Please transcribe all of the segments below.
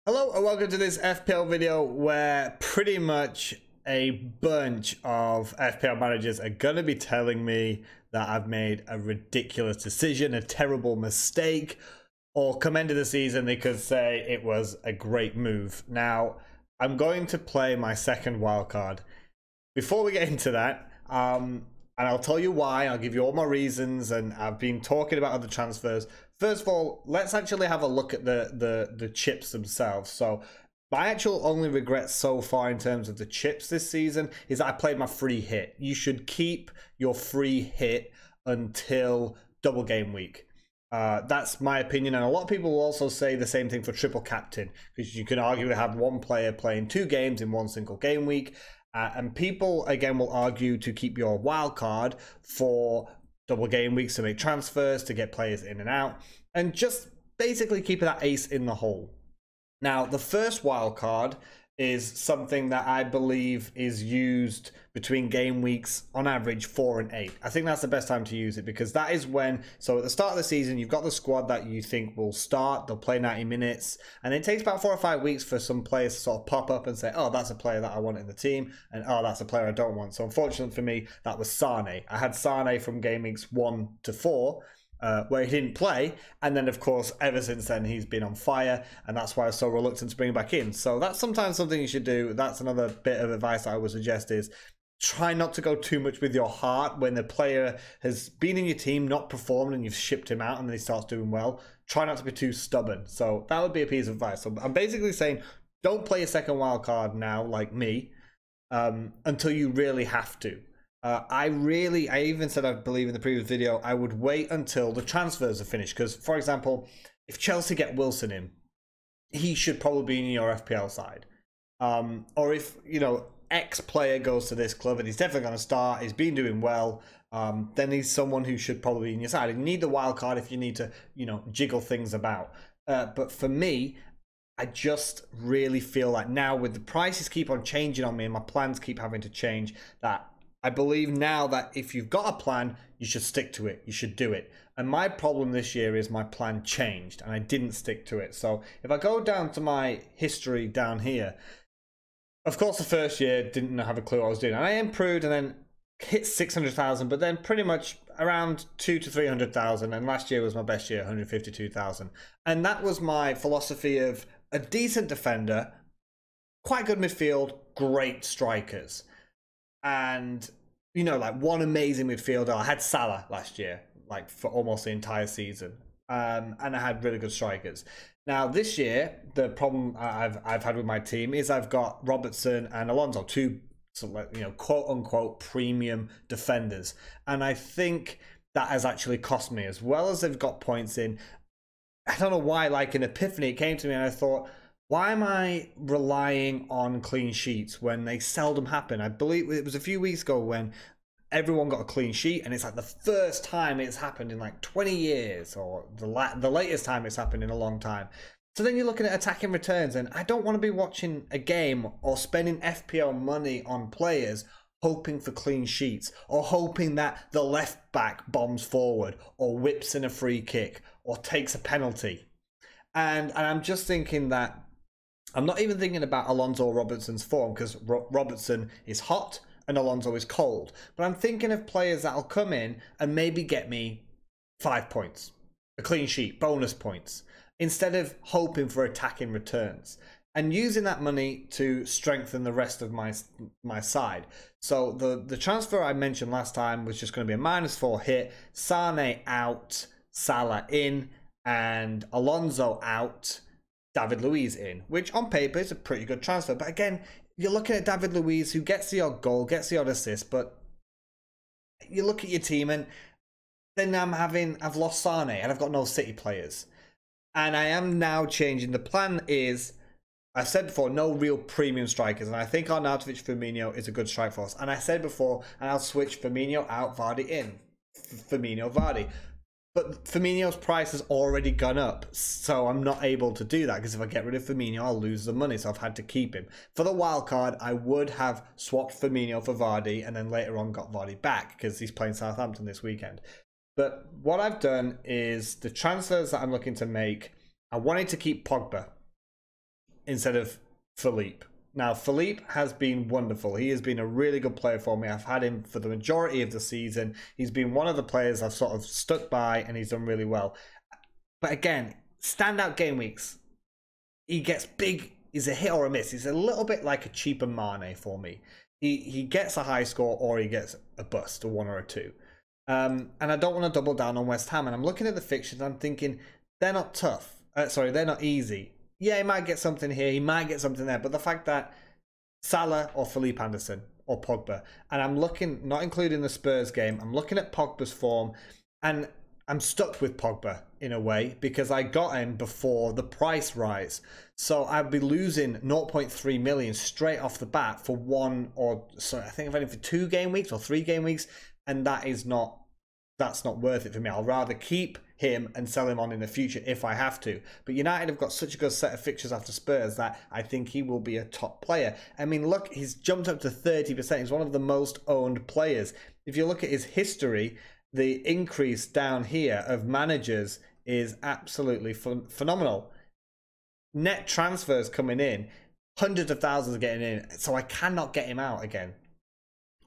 Hello and welcome to this FPL video where pretty much a bunch of FPL managers are going to be telling me that I've made a ridiculous decision, a terrible mistake, or come end of the season they could say it was a great move. Now, I'm going to play my second wildcard. Before we get into that, and I'll tell you why, I'll give you all my reasons, and I've been talking about other transfers. First of all, let's actually have a look at the chips themselves. So my actual only regret so far in terms of the chips this season is that I played my free hit. You should keep your free hit until double game week. That's my opinion, and a lot of people will also say the same thing for triple captain, because you can arguably have one player playing 2 games in one single game week. And people, again, will argue to keep your wild card for double game weeks to make transfers, to get players in and out, and just basically keep that ace in the hole. Now, the first wild card is something that I believe is used between game weeks on average 4 and 8. I think that's the best time to use it, because that is when, so at the start of the season, you've got the squad that you think will start, they'll play 90 minutes, and it takes about 4 or 5 weeks for some players to sort of pop up and say, oh, that's a player that I want in the team, and oh, that's a player I don't want. So unfortunately for me, that was Sane. I had Sane from game weeks 1 to 4, where he didn't play, and then of course ever since then he's been on fire, and that's why I was so reluctant to bring him back in. So that's sometimes something you should do. That's another bit of advice that I would suggest, is try not to go too much with your heart when the player has been in your team, not performed, and you've shipped him out and then he starts doing well. Try not to be too stubborn. So that would be a piece of advice. So I'm basically saying, don't play a second wild card now like me until you really have to. I even said, I believe in the previous video, I would wait until the transfers are finished. Because, for example, if Chelsea get Wilson in, he should probably be in your FPL side. Or if, you know, X player goes to this club and he's definitely going to start, he's been doing well, then he's someone who should probably be in your side. And you need the wild card if you need to, you know, jiggle things about. But for me, I just really feel like now, with the prices keep on changing on me and my plans keep having to change, that I believe now that if you've got a plan, you should stick to it. You should do it. And my problem this year is my plan changed and I didn't stick to it. So if I go down to my history down here, of course the first year didn't have a clue what I was doing. And I improved and then hit 600,000, but then pretty much around 200 to 300,000. And last year was my best year, 152,000. And that was my philosophy of a decent defender, quite good midfield, great strikers. And, you know, like one amazing midfielder. I had Salah last year, like for almost the entire season. And I had really good strikers. Now, this year, the problem I've had with my team is I've got Robertson and Alonso, 2, you know, quote unquote premium defenders. And I think that has actually cost me, as well as they've got points in. I don't know why, like an epiphany, it came to me and I thought, why am I relying on clean sheets when they seldom happen? I believe it was a few weeks ago when everyone got a clean sheet, and it's like the first time it's happened in like 20 years, or the latest time it's happened in a long time. So then you're looking at attacking returns, and I don't want to be watching a game or spending FPL money on players hoping for clean sheets, or hoping that the left back bombs forward, or whips in a free kick, or takes a penalty. And I'm just thinking that I'm not even thinking about Alonso or Robertson's form, because Robertson is hot and Alonso is cold. But I'm thinking of players that'll come in and maybe get me 5 points, a clean sheet, bonus points, instead of hoping for attacking returns, and using that money to strengthen the rest of my side. So the transfer I mentioned last time was just going to be a -4 hit. Sane out, Salah in, and Alonso out, David Luiz in, which on paper is a pretty good transfer. But again, you're looking at David Luiz, who gets the odd goal, gets the odd assist, but you look at your team and then I've lost Sane and I've got no City players. And I am now changing. The plan is, I said before, no real premium strikers, and I think Arnautovic Firmino is a good strike force. And I said before, and I'll switch Firmino out, Vardy in. Firmino, Vardy. But Firmino's price has already gone up, so I'm not able to do that, because if I get rid of Firmino, I'll lose the money, so I've had to keep him. For the wild card, I would have swapped Firmino for Vardy, and then later on got Vardy back, because he's playing Southampton this weekend. But what I've done is, the transfers that I'm looking to make, I wanted to keep Pogba. instead of Philippe. Now, Philippe has been wonderful. He has been a really good player for me. I've had him for the majority of the season. He's been one of the players I've sort of stuck by, and he's done really well. But again, standout game weeks. He gets big. He's a hit or a miss. He's a little bit like a cheaper Mane for me. He gets a high score or he gets a bust, a 1 or a 2. And I don't want to double down on West Ham. And I'm looking at the fixtures and I'm thinking, they're not tough. They're not easy. Yeah, he might get something here, he might get something there, but the fact that Salah or Felipe Anderson or Pogba, and I'm looking, not including the Spurs game, I'm looking at Pogba's form, and I'm stuck with Pogba in a way because I got him before the price rise. So I'd be losing 0.3 million straight off the bat for I think I've had him for 2 game weeks or 3 game weeks, and that's not worth it for me. I'll rather keep him and sell him on in the future if I have to. But United have got such a good set of fixtures after Spurs that I think he will be a top player. I mean, look, he's jumped up to 30%. He's one of the most owned players. If you look at his history, the increase down here of managers is absolutely phenomenal. Net transfers coming in, hundreds of thousands are getting in, so I cannot get him out again.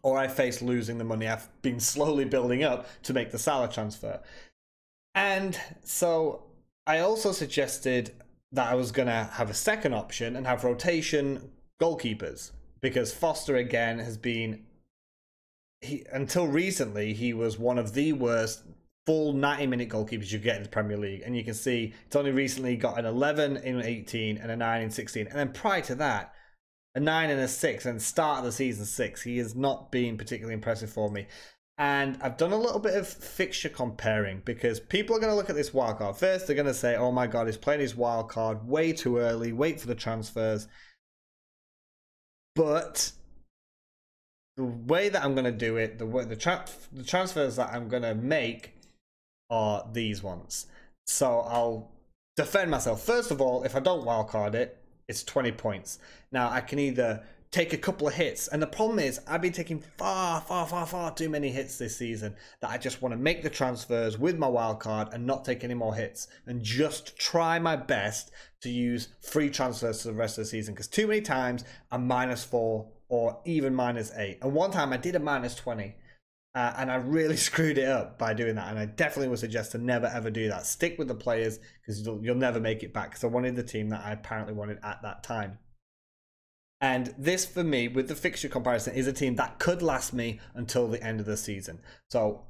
Or I face losing the money I've been slowly building up to make the Salah transfer. And so I also suggested that I was going to have a second option and have rotation goalkeepers, because Foster again has been, until recently, he was one of the worst full 90-minute goalkeepers you get in the Premier League. And you can see it's only recently got an 11 in 18 and a 9 in 16. And then prior to that, a 9 and a 6, and start of the season 6. He has not been particularly impressive for me. And I've done a little bit of fixture comparing, because people are going to look at this wildcard. First, they're going to say, oh my God, he's playing his wildcard way too early, wait for the transfers. But the way that I'm going to do it, the transfers that I'm going to make are these ones. So I'll defend myself. First of all, if I don't wildcard it, it's 20 points. Now, I can either take a couple of hits, and the problem is I've been taking far too many hits this season that I just want to make the transfers with my wildcard and not take any more hits and just try my best to use free transfers for the rest of the season, because too many times I'm -4 or even -8, and one time I did a -20. And I really screwed it up by doing that. And I definitely would suggest to never ever do that. Stick with the players, because you'll never make it back. Because I wanted the team that I apparently wanted at that time. And this, for me, with the fixture comparison, is a team that could last me until the end of the season. So,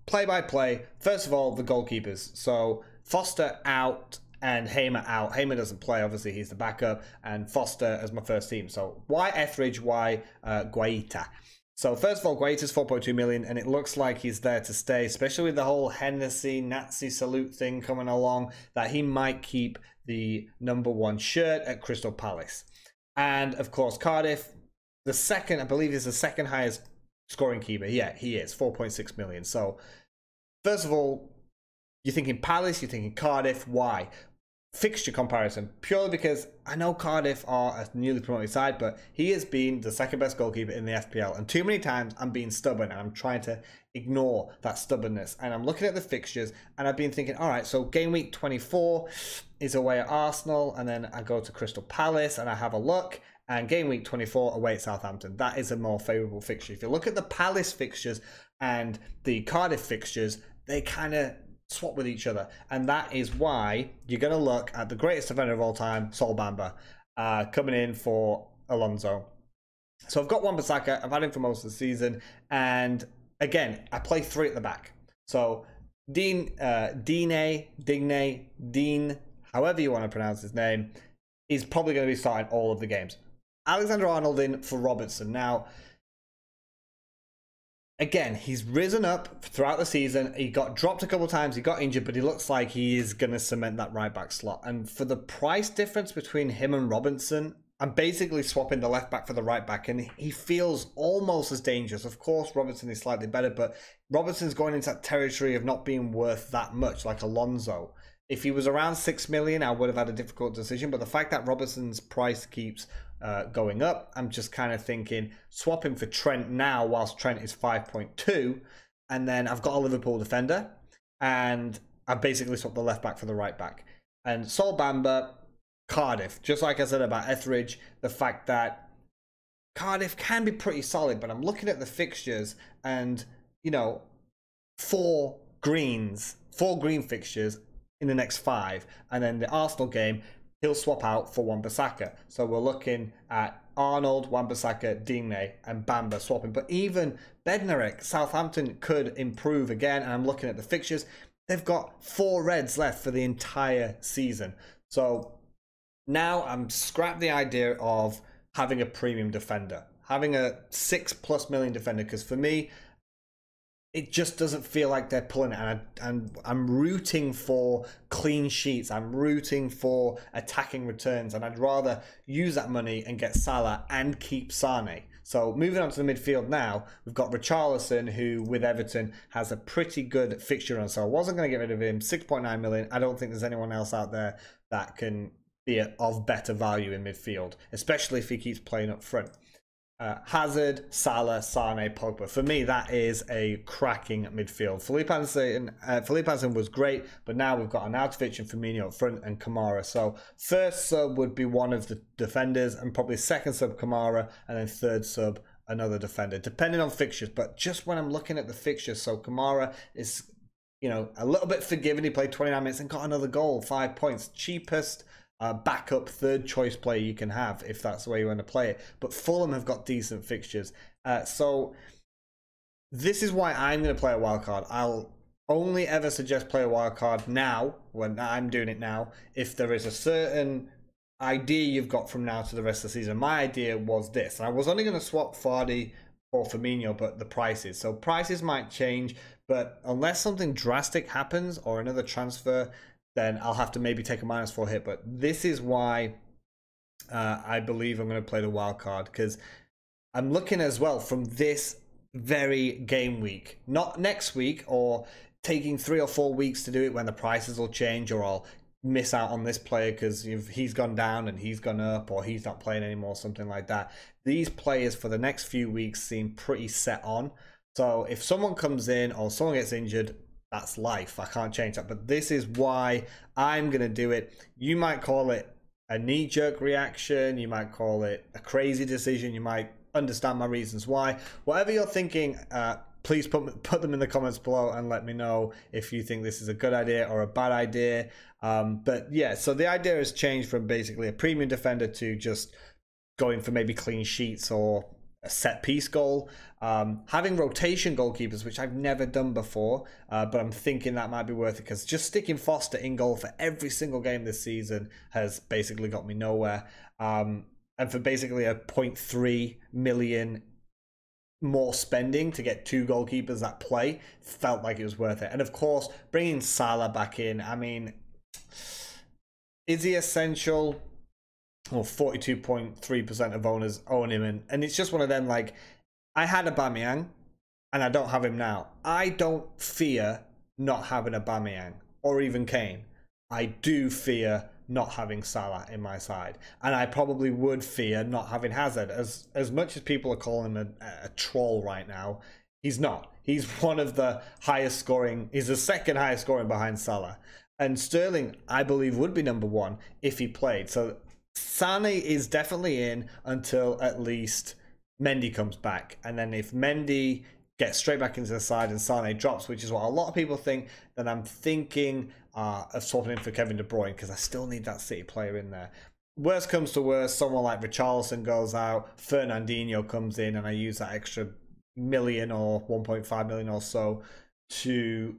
play by play. First of all, the goalkeepers. So, Foster out and Hamer out. Hamer doesn't play, obviously, he's the backup. And Foster as my first team. So, why Etheridge? Why Guaita? So first of all, Guaita's 4.2 million, and it looks like he's there to stay, especially with the whole Hennessy Nazi salute thing coming along, that he might keep the #1 shirt at Crystal Palace. And of course, Cardiff, the second, I believe, is the second highest scoring keeper. Yeah, he is, 4.6 million. So first of all, you're thinking Palace, you're thinking Cardiff. Why? Fixture comparison, purely because I know Cardiff are a newly promoted side, but he has been the second best goalkeeper in the FPL, and too many times I'm being stubborn and I'm trying to ignore that stubbornness. And I'm looking at the fixtures and I've been thinking, all right, so game week 24 is away at Arsenal, and then I go to Crystal Palace and I have a look, and game week 24 away at Southampton. That is a more favourable fixture. If you look at the Palace fixtures and the Cardiff fixtures, they kind of swap with each other, and that is why you're going to look at the greatest defender of all time, Sol Bamba, coming in for Alonso. So I've got Wan-Bissaka, I've had him for most of the season, and again, I play 3 at the back. So Dean, however you want to pronounce his name, is probably going to be starting all of the games. Alexander-Arnold in for Robertson. Now, again, he's risen up throughout the season. He got dropped a couple of times. He got injured, but he looks like he is going to cement that right back slot. And for the price difference between him and Robinson, I'm basically swapping the left back for the right back, and he feels almost as dangerous. Of course, Robinson is slightly better, but Robinson's going into that territory of not being worth that much, like Alonso. If he was around 6 million, I would have had a difficult decision. But the fact that Robinson's price keeps going up, I'm just kind of thinking swap him for Trent now, whilst Trent is 5.2, and then I've got a Liverpool defender, and I basically swapped the left back for the right back. And Sol Bamba, Cardiff. Just like I said about Etheridge, the fact that Cardiff can be pretty solid, but I'm looking at the fixtures and, you know, four green fixtures in the next 5, and then the Arsenal game he'll swap out for Wan-Bissaka. So we're looking at Arnold, Wan-Bissaka, Digne, and Bamba swapping. But even Bednarek, Southampton could improve again, and I'm looking at the fixtures. They've got 4 reds left for the entire season. So now I'm scrap the idea of having a premium defender, having a 6+ million defender, because for me, it just doesn't feel like they're pulling it. And I'm rooting for clean sheets. I'm rooting for attacking returns. And I'd rather use that money and get Salah and keep Sane. So moving on to the midfield now, we've got Richarlison, who with Everton has a pretty good fixture on. So I wasn't going to get rid of him. 6.9 million. I don't think there's anyone else out there that can be of better value in midfield, especially if he keeps playing up front. Hazard, Salah, Sane, Pogba. For me, that is a cracking midfield. Felipe Anderson was great, but now we've got Arnautovic and Firmino up front and Kamara. So first sub would be one of the defenders, and probably second sub Kamara, and then third sub another defender, depending on fixtures. But just when I'm looking at the fixtures, so Kamara is, you know, a little bit forgiven. He played 29 minutes and got another goal, 5 points. Cheapest backup third choice player you can have if that's the way you want to play it. But Fulham have got decent fixtures. So this is why I'm going to play a wildcard. I'll only ever suggest play a wildcard now, when I'm doing it now, if there is a certain idea you've got from now to the rest of the season. My idea was this. I was only going to swap Vardy for Firmino, but the prices. So prices might change, but unless something drastic happens or another transfer, then I'll have to maybe take a -4 hit. But this is why I believe I'm going to play the wild card, because I'm looking as well from this very game week, not next week or taking 3 or 4 weeks to do it when the prices will change, or I'll miss out on this player because he's gone down and he's gone up, or he's not playing anymore, something like that. These players for the next few weeks seem pretty set on. So if someone comes in or someone gets injured, that's life. I can't change that. But this is why I'm going to do it. You might call it a knee-jerk reaction. You might call it a crazy decision. You might understand my reasons why. Whatever you're thinking, please put them in the comments below and let me know if you think this is a good idea or a bad idea. But yeah, so the idea has changed from basically a premium defender to just going for maybe clean sheets or a set piece goal. Having rotation goalkeepers, which I've never done before, but I'm thinking that might be worth it, because just sticking Foster in goal for every single game this season has basically got me nowhere. And for basically a 0.3 million more spending to get 2 goalkeepers that play, felt like it was worth it. And of course, bringing Salah back in, I mean, is he essential? Well, 42.3% of owners own him, and it's just one of them, like, I had Aubameyang and I don't have him now. I don't fear not having Aubameyang or even Kane. I do fear not having Salah in my side, and I probably would fear not having Hazard. As much as people are calling him a troll right now, he's not. He's one of the highest scoring, he's the second highest scoring behind Salah, and Sterling I believe would be number 1 if he played. So Sane is definitely in until at least Mendy comes back. And then if Mendy gets straight back into the side and Sane drops, which is what a lot of people think, then I'm thinking of swapping in for Kevin De Bruyne, because I still need that City player in there. Worst comes to worst, someone like Richarlison goes out, Fernandinho comes in, and I use that extra million or 1.5 million or so to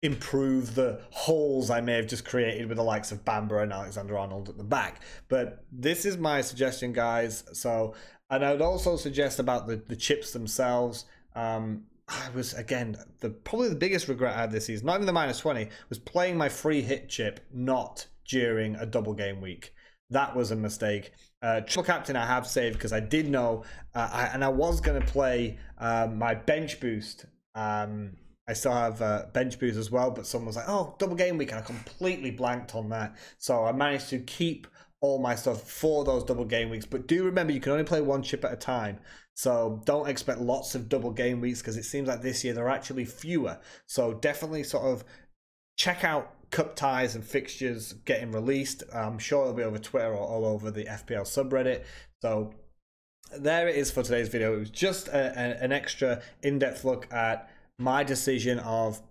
improve the holes I may have just created with the likes of Bamba and Alexander-Arnold at the back. But this is my suggestion, guys. So, and I would also suggest about the chips themselves. I was, again, probably the biggest regret I had this season, not even the -20, was playing my free hit chip not during a double game week. That was a mistake. Triple captain I have saved because I did know, and I was going to play my bench boost. I still have bench boost as well, but someone was like, oh, double game week, and I completely blanked on that. So I managed to keep all my stuff for those double game weeks. But do remember, you can only play 1 chip at a time. So don't expect lots of double game weeks, because it seems like this year there are actually fewer. So definitely sort of check out cup ties and fixtures getting released. I'm sure it'll be over Twitter or all over the FPL subreddit. So there it is for today's video. It was just an extra in-depth look at my decision of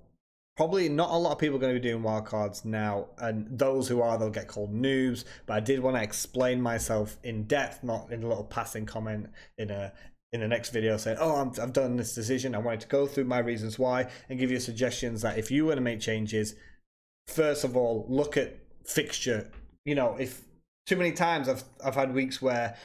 probably not a lot of people are going to be doing wildcards now, and those who are, they'll get called noobs. But I did want to explain myself in depth, not in a little passing comment in the next video saying, oh, I've done this decision. I wanted to go through my reasons why and give you suggestions that if you want to make changes, first of all, look at fixture. You know, if too many times I've had weeks where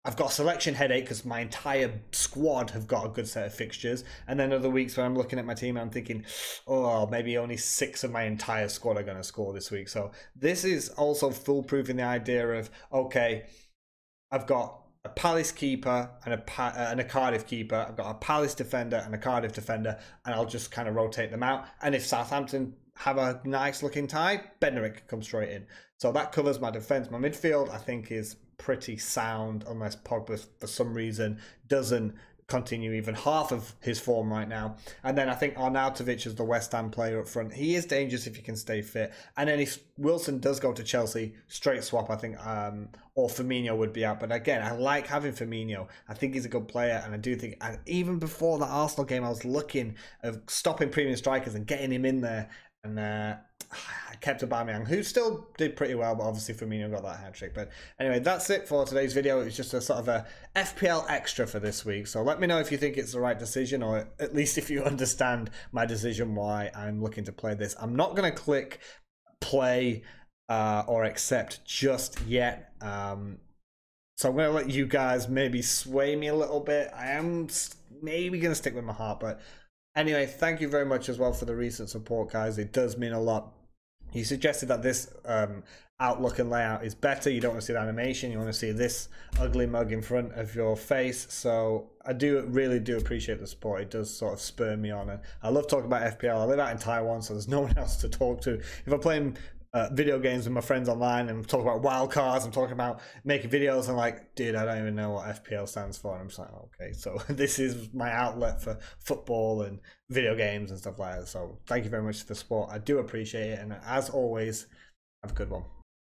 I've got a selection headache because my entire squad have got a good set of fixtures, and then other weeks where I'm looking at my team and I'm thinking, oh, maybe only 6 of my entire squad are going to score this week. So this is also foolproofing the idea of, okay, I've got a Palace keeper and a Cardiff keeper. I've got a Palace defender and a Cardiff defender, and I'll just kind of rotate them out. And if Southampton have a nice looking tie, Bednarik comes straight in. So that covers my defense. My midfield, I think, is pretty sound, unless Pogba for some reason doesn't continue even half of his form right now. And then I think Arnautovic is the West Ham player up front. He is dangerous if he can stay fit. And then if Wilson does go to Chelsea, straight swap, I think, or Firmino would be out. But again, I like having Firmino. I think he's a good player, and I do think, and even before the Arsenal game, I was looking at stopping premium strikers and getting him in there. And I kept Aubameyang, who still did pretty well, but obviously Firmino got that hat-trick. But anyway, that's it for today's video. It's just a sort of a FPL extra for this week. So let me know if you think it's the right decision, or at least if you understand my decision why I'm looking to play this. I'm not going to click play or accept just yet. So I'm going to let you guys maybe sway me a little bit. I am maybe going to stick with my heart, but anyway, thank you very much as well for the recent support, guys. It does mean a lot. You suggested that this outlook and layout is better. You don't want to see the animation. You want to see this ugly mug in front of your face. So I really do appreciate the support. It does sort of spur me on. And I love talking about FPL. I live out in Taiwan, so there's no one else to talk to. If I'm playing video games with my friends online and talk about wildcards, I'm talking about making videos, and like, dude, I don't even know what FPL stands for. And I'm just like, okay, so this is my outlet for football and video games and stuff like that. So thank you very much for the support. I do appreciate it, and as always, have a good one.